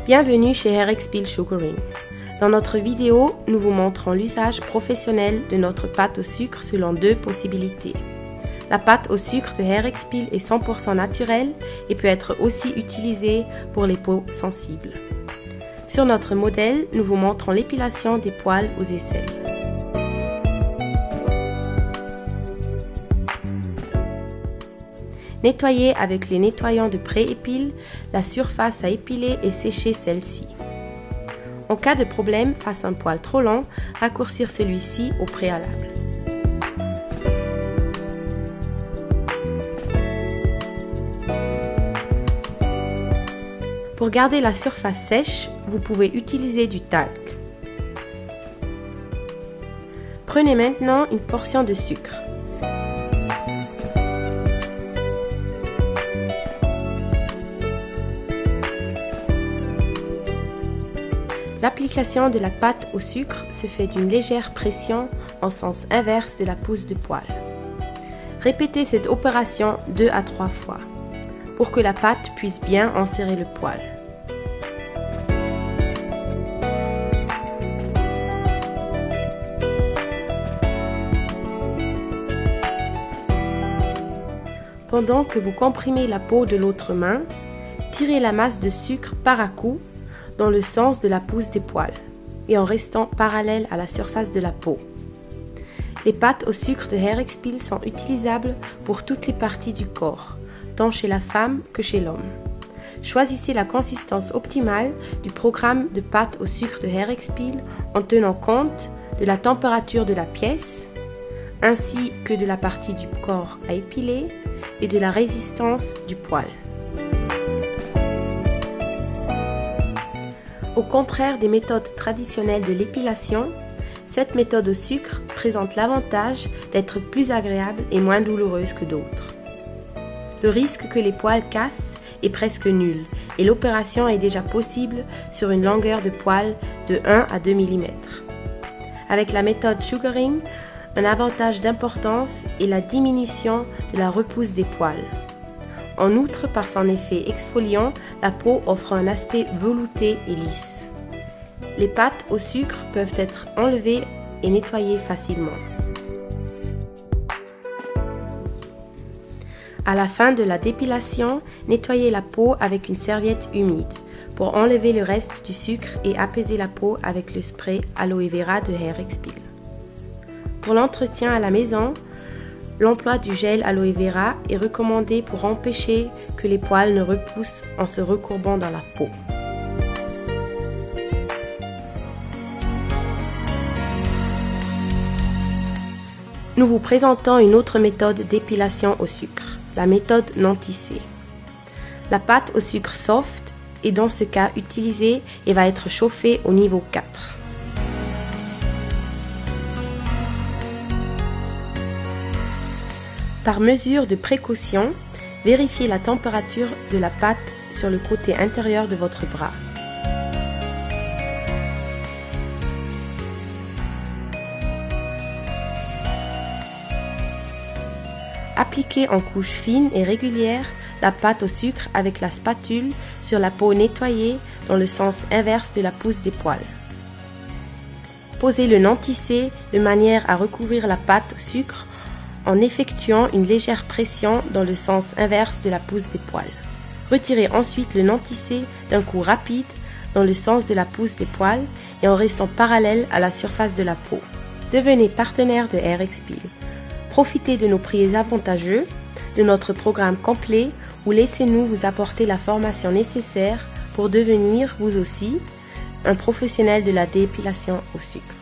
Bienvenue chez HairXpil Sugaring. Dans notre vidéo, nous vous montrons l'usage professionnel de notre pâte au sucre selon deux possibilités. La pâte au sucre de HairXpil est 100% naturelle et peut être aussi utilisée pour les peaux sensibles. Sur notre modèle, nous vous montrons l'épilation des poils aux aisselles. Nettoyez avec les nettoyants de pré-épile la surface à épiler et sécher celle-ci. En cas de problème face à un poil trop long, raccourcir celui-ci au préalable. Pour garder la surface sèche, vous pouvez utiliser du talc. Prenez maintenant une portion de sucre. L'application de la pâte au sucre se fait d'une légère pression en sens inverse de la pousse de poil. Répétez cette opération 2 à 3 fois pour que la pâte puisse bien enserrer le poil. Pendant que vous comprimez la peau de l'autre main, tirez la masse de sucre par à coup dans le sens de la pousse des poils et en restant parallèle à la surface de la peau. Les pâtes au sucre de HairXpil sont utilisables pour toutes les parties du corps, tant chez la femme que chez l'homme. Choisissez la consistance optimale du programme de pâte au sucre de HairXpil en tenant compte de la température de la pièce, ainsi que de la partie du corps à épiler et de la résistance du poil. Au contraire des méthodes traditionnelles de l'épilation, cette méthode au sucre présente l'avantage d'être plus agréable et moins douloureuse que d'autres. Le risque que les poils cassent est presque nul et l'opération est déjà possible sur une longueur de poil de 1 à 2 mm. Avec la méthode Sugaring, un avantage d'importance est la diminution de la repousse des poils. En outre, par son effet exfoliant, la peau offre un aspect velouté et lisse. Les pâtes au sucre peuvent être enlevées et nettoyées facilement. À la fin de la dépilation, nettoyez la peau avec une serviette humide pour enlever le reste du sucre et apaiser la peau avec le spray Aloe Vera de HairXpil. Pour l'entretien à la maison, l'emploi du gel Aloe Vera est recommandé pour empêcher que les poils ne repoussent en se recourbant dans la peau. Nous vous présentons une autre méthode d'épilation au sucre, la méthode non tissée. La pâte au sucre soft est dans ce cas utilisée et va être chauffée au niveau 4. Par mesure de précaution, vérifiez la température de la pâte sur le côté intérieur de votre bras. Appliquez en couche fine et régulière la pâte au sucre avec la spatule sur la peau nettoyée dans le sens inverse de la pousse des poils. Posez le non tissé de manière à recouvrir la pâte au sucre en effectuant une légère pression dans le sens inverse de la pousse des poils. Retirez ensuite le non tissé d'un coup rapide dans le sens de la pousse des poils et en restant parallèle à la surface de la peau. Devenez partenaire de HairXpil. Profitez de nos prix avantageux, de notre programme complet ou laissez-nous vous apporter la formation nécessaire pour devenir, vous aussi, un professionnel de la dépilation au sucre.